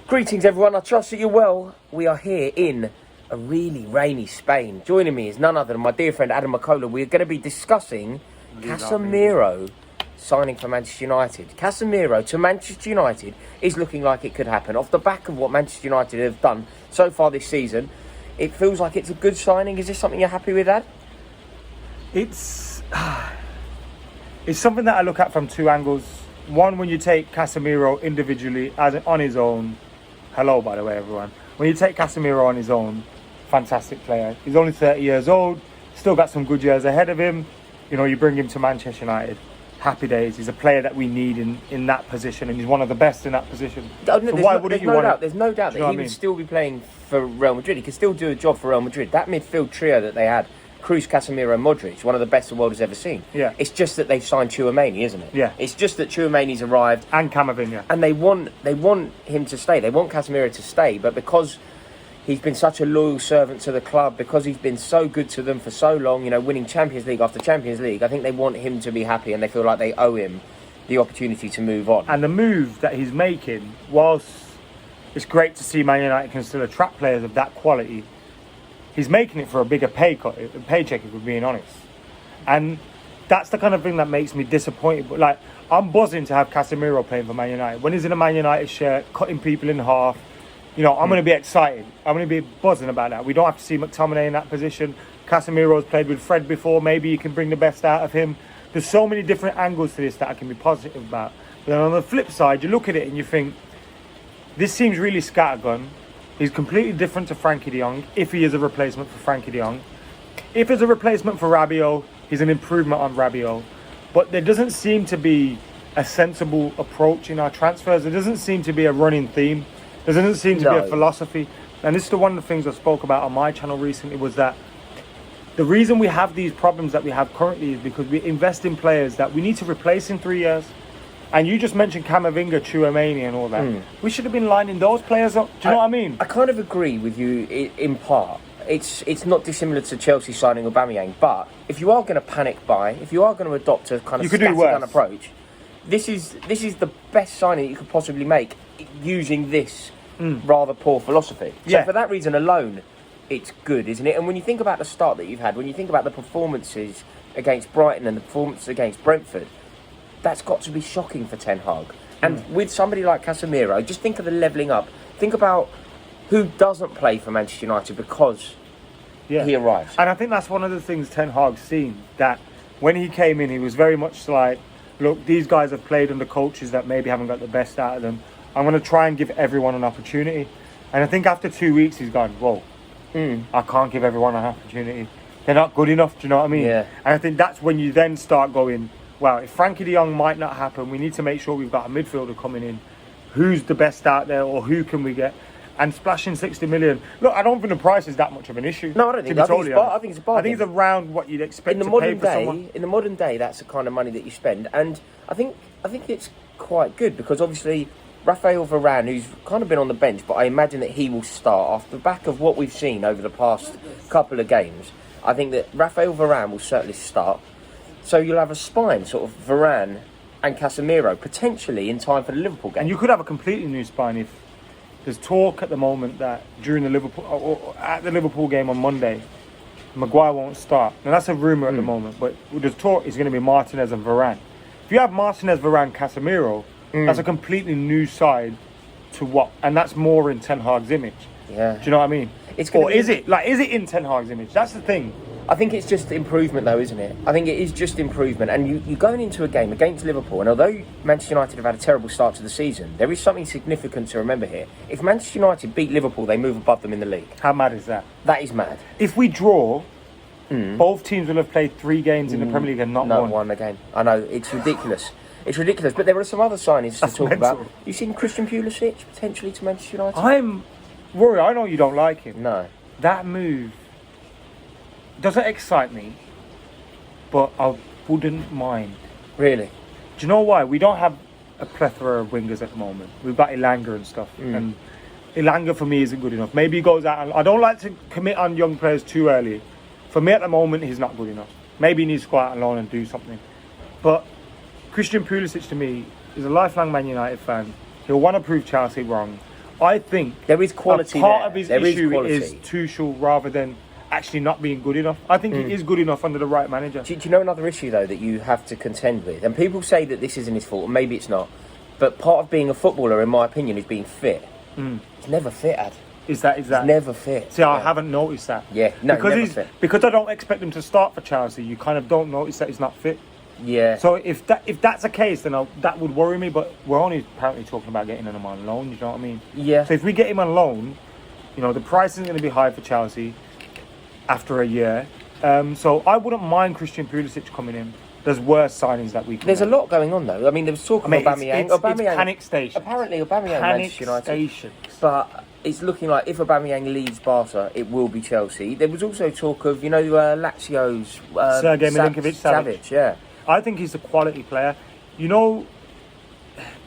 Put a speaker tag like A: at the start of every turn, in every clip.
A: Greetings everyone, I trust that you're well. We are here in a really rainy Spain. Joining me is none other than my dear friend Adam McCullough. We're going to be discussing Casemiro signing for Manchester United. Casemiro to Manchester United is looking like it could happen. Off the back of what Manchester United have done so far this season, it feels like it's a good signing. Is this something you're happy with, Ad?
B: It's something that I look at from two angles. One, when you take Casemiro individually as on his own. Hello, by the way, everyone. When you take Casemiro on his own, fantastic player. He's only 30 years old, still got some good years ahead of him. You know, you bring him to Manchester United, happy days. He's a player that we need in that position, and he's one of the best in that position.
A: There's no doubt that he would still be playing for Real Madrid. He could still do a job for Real Madrid. That midfield trio that they had, Kroos, Casemiro and Modric, one of the best the world has ever seen.
B: Yeah.
A: It's just that they've signed Tchouaméni, isn't it?
B: Yeah.
A: It's just that Tchouaméni's arrived.
B: And Camavinga.
A: And they want him to stay. They want Casemiro to stay. But because he's been such a loyal servant to the club, because he's been so good to them for so long, you know, winning Champions League after Champions League, I think they want him to be happy and they feel like they owe him the opportunity to move on.
B: And the move that he's making, whilst it's great to see Man United can still attract players of that quality, he's making it for a bigger paycheck, if we're being honest. And that's the kind of thing that makes me disappointed. But like, I'm buzzing to have Casemiro playing for Man United. When he's in a Man United shirt, cutting people in half, you know, I'm going to be excited. I'm going to be buzzing about that. We don't have to see McTominay in that position. Casemiro's played with Fred before. Maybe you can bring the best out of him. There's so many different angles to this that I can be positive about. But then on the flip side, you look at it and you think, this seems really scattergun. He's completely different to Frankie de Jong, if he is a replacement for Frankie de Jong. If he's a replacement for Rabiot, he's an improvement on Rabiot. But there doesn't seem to be a sensible approach in our transfers. There doesn't seem to be a running theme. There doesn't seem to be a philosophy. And this is one of the things I spoke about on my channel recently, was that the reason we have these problems that we have currently is because we invest in players that we need to replace in 3 years. And you just mentioned Camavinga, Tchouaméni and all that. We should have been lining those players up. Do you know what I mean?
A: I kind of agree with you in part. It's not dissimilar to Chelsea signing Aubameyang, but if you are going to panic buy, if you are going to adopt a kind of scattergun approach, this is the best signing that you could possibly make using this rather poor philosophy. So for that reason alone, it's good, isn't it? And when you think about the start that you've had, when you think about the performances against Brighton and the performance against Brentford, that's got to be shocking for Ten Hag. And with somebody like Casemiro, just think of the levelling up. Think about who doesn't play for Manchester United because he arrives.
B: And I think that's one of the things Ten Hag's seen, that when he came in, he was very much like, look, these guys have played under coaches that maybe haven't got the best out of them. I'm going to try and give everyone an opportunity. And I think after 2 weeks, he's gone, whoa, I can't give everyone an opportunity. They're not good enough, do you know what I mean?
A: Yeah.
B: And I think that's when you then start going, well, if Frankie de Jong might not happen, we need to make sure we've got a midfielder coming in. Who's the best out there, or who can we get? And splashing 60 million. Look, I don't think the price is that much of an issue.
A: No, I don't think. I think it's a bargain.
B: I think it's around what you'd expect
A: in the
B: to
A: modern
B: pay for someone.
A: In the modern day, that's the kind of money that you spend, and I think it's quite good because obviously Raphael Varane, who's kind of been on the bench, but I imagine that he will start off the back of what we've seen over the past couple of games. I think that Raphael Varane will certainly start. So you'll have a spine, sort of Varane and Casemiro, potentially in time for the Liverpool game.
B: And you could have a completely new spine if there's talk at the moment that during the Liverpool or at the Liverpool game on Monday, Maguire won't start. Now that's a rumour at the moment, but there's talk it's going to be Martinez and Varane. If you have Martinez, Varane, Casemiro, that's a completely new side to what, and that's more in Ten Hag's image.
A: Yeah.
B: Do you know what I mean?
A: Is
B: it in Ten Hag's image? That's the thing.
A: I think it's just improvement though, isn't it? I think it is just improvement. And you're going into a game against Liverpool, and although Manchester United have had a terrible start to the season, there is something significant to remember here. If Manchester United beat Liverpool, they move above them in the league.
B: How mad is that?
A: That is mad.
B: If we draw, both teams will have played 3 games in the Premier League and not
A: won a game. I know, it's ridiculous. It's ridiculous. But there are some other signings to talk about. You've seen Christian Pulisic potentially to Manchester United?
B: Rory, I know you don't like him.
A: No.
B: That move doesn't excite me, but I wouldn't mind.
A: Really?
B: Do you know why? We don't have a plethora of wingers at the moment. We've got Elanga and stuff. And Elanga for me isn't good enough. Maybe he goes out and I don't like to commit on young players too early. For me at the moment, he's not good enough. Maybe he needs to go out alone and do something. But Christian Pulisic to me is a lifelong Man United fan. He'll want to prove Chelsea wrong. I think
A: there is quality.
B: Part of his
A: there
B: issue is Tuchel rather than actually not being good enough. I think he is good enough under the right manager.
A: Do you know another issue though that you have to contend with? And people say that this isn't his fault, and maybe it's not. But part of being a footballer, in my opinion, is being fit. It's never fit, Ad.
B: Is that?
A: It's never fit.
B: See, I haven't noticed that.
A: Yeah, no,
B: because
A: never fit.
B: Because I don't expect him to start for Chelsea. You kind of don't notice that he's not fit.
A: Yeah.
B: So if that's the case, then that would worry me. But we're only apparently talking about getting him on loan. You know what I mean?
A: Yeah.
B: So if we get him on loan, you know, the price isn't going to be high for Chelsea after a year. So I wouldn't mind Christian Pulisic coming in. There's worse signings that we can
A: There's
B: make.
A: a lot going on though. I mean, there was talk of Aubameyang.
B: It's panic station.
A: Apparently, Aubameyang Manchester United.
B: Stations.
A: But it's looking like if Aubameyang leaves Barca, it will be Chelsea. There was also talk of, Lazio's
B: Sergei Milinkovic-Savic.
A: Yeah.
B: I think he's a quality player. You know,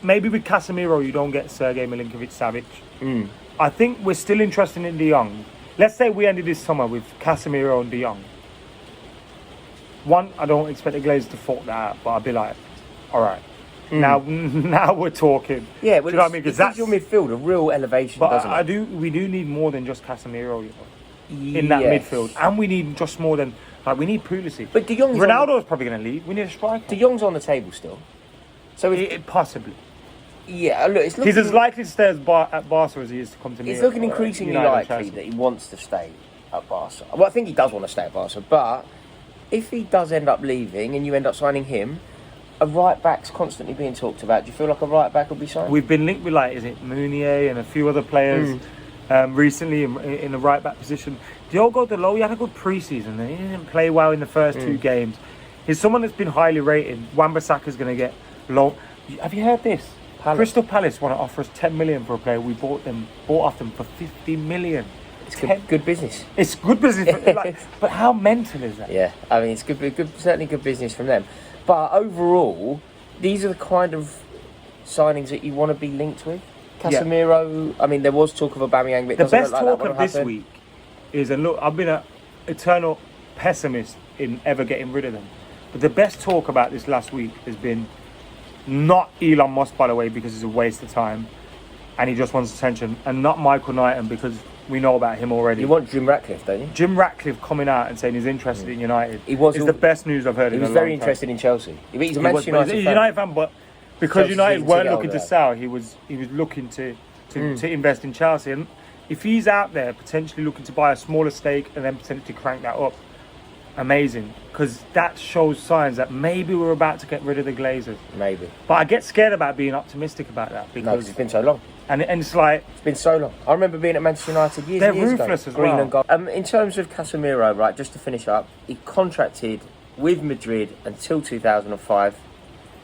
B: maybe with Casemiro you don't get Sergei Milinkovic-Savic. I think we're still interested in De Jong. Let's say we ended this summer with Casemiro and De Jong. One, I don't expect the Glazers to fault that out, but I'll be like, all right, now we're talking.
A: Yeah, well,
B: do you know what I mean?
A: Because that's your midfield, a real elevation,
B: but
A: doesn't it?
B: we do need more than just Casemiro, in that midfield, and we need just more than we need Pulisic.
A: But De Jong's
B: Ronaldo's probably going to leave. We need a striker.
A: De Jong's on the table still, so
B: possibly.
A: Yeah, look, it's looking,
B: he's as likely to stay at Barca as he is to come to me.
A: It's looking increasingly likely that he wants to stay at Barca. Well, I think he does want to stay at Barca, but if he does end up leaving and you end up signing him, a right back's constantly being talked about. Do you feel like a right back will be signed?
B: We've been linked with is it Meunier and a few other players recently in the right back position. Diogo Dalot, he had a good pre-season and he didn't play well in the first 2 games. He's someone that's been highly rated. Wan-Bissaka's going to get low. Have you heard this? Crystal Palace want to offer us 10 million for a player. We bought off them for 50 million.
A: It's good business.
B: It's good business, but how mental is that?
A: Yeah, I mean, it's good, certainly good business from them. But overall, these are the kind of signings that you want to be linked with. Casemiro, I mean, there was talk of Aubameyang, but it doesn't look like
B: talk
A: that
B: of this week is, and look, I've been an eternal pessimist in ever getting rid of them. But the best talk about this last week has been not Elon Musk, by the way, because it's a waste of time and he just wants attention, and not Michael Knighton, because we know about him already.
A: You want Jim Ratcliffe, don't you?
B: Jim Ratcliffe coming out and saying he's interested in United.
A: Is
B: the best news I've heard in a long time.
A: He was very interested in Chelsea. He's a Manchester United fan.
B: He's a United fan, but because United weren't looking to sell, he was looking to invest in Chelsea. And if he's out there potentially looking to buy a smaller stake and then potentially crank that up, amazing, because that shows signs that maybe we're about to get rid of the Glazers.
A: Maybe.
B: But I get scared about being optimistic about that because
A: it's been so long.
B: And it's like...
A: It's been so long. I remember being at Manchester United years ago.
B: They're ruthless as well.
A: Green and gold. In terms of Casemiro, right, just to finish up, he contracted with Madrid until 2005.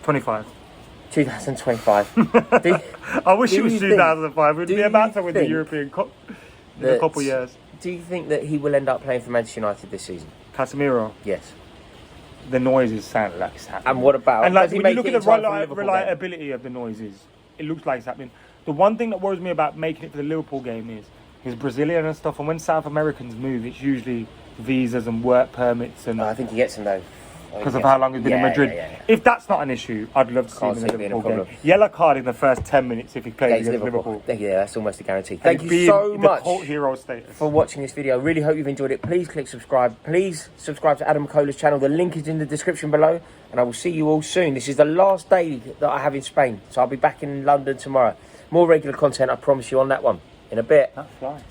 A: 2025.
B: I wish it was 2005. We'd be about to win the European Cup in a couple of years.
A: Do you think that he will end up playing for Manchester United this season?
B: Casemiro?
A: Yes.
B: The noises sound like it's happening.
A: And what about...
B: And when you look at the reliability of the noises, it looks like it's happening. The one thing that worries me about making it for the Liverpool game is he's Brazilian and stuff, and when South Americans move, it's usually visas and work permits. And
A: I think he gets them though.
B: Because of how long he's been in Madrid.
A: Yeah.
B: If that's not an issue, I'd love to see him in the Liverpool game. Yellow card in the first 10 minutes if he plays against Liverpool.
A: Yeah, that's almost a guarantee. Thank you so much
B: cult hero status
A: for watching this video. I really hope you've enjoyed it. Please click subscribe. Please subscribe to Adam McCullough's channel. The link is in the description below. And I will see you all soon. This is the last day that I have in Spain. So I'll be back in London tomorrow. More regular content, I promise you, on that one. In a bit.
B: That's fine.